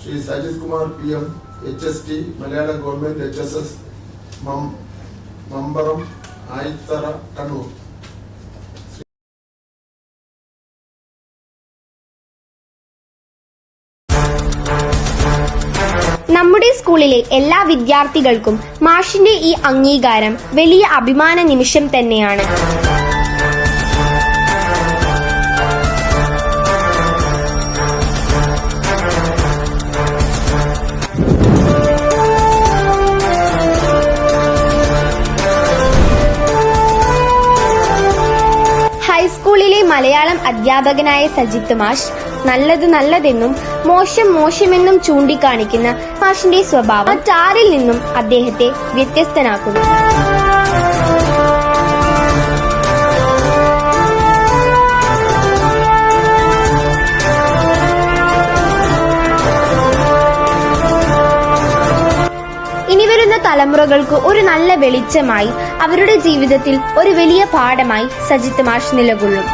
Shri Sajith Kumar PM, HST, Malayalam government HSS, Mambaram, Ayithara, Kannur. നമ്മുടെ സ്കൂളിലെ എല്ലാ വിദ്യാർത്ഥികൾക്കും മാഷിന്റെ ഈ അംഗീകാരം വലിയ അഭിമാന നിമിഷം തന്നെയാണ്. ഹൈസ്കൂളിലെ മലയാളം അധ്യാപകനായ സജിത്ത് മാഷ് നല്ലത് നല്ലതെന്നും മോശം മോശമെന്നും ചൂണ്ടിക്കാണിക്കുന്ന മാഷിന്റെ സ്വഭാവം മറ്റാരിൽ നിന്നും അദ്ദേഹത്തെ വ്യത്യസ്തനാക്കുന്നു. ഇനി വരുന്ന തലമുറകൾക്ക് ഒരു നല്ല വെളിച്ചമായി, അവരുടെ ജീവിതത്തിൽ ഒരു വലിയ പാഠമായി സജിത്ത് മാഷ് നിലകൊള്ളും.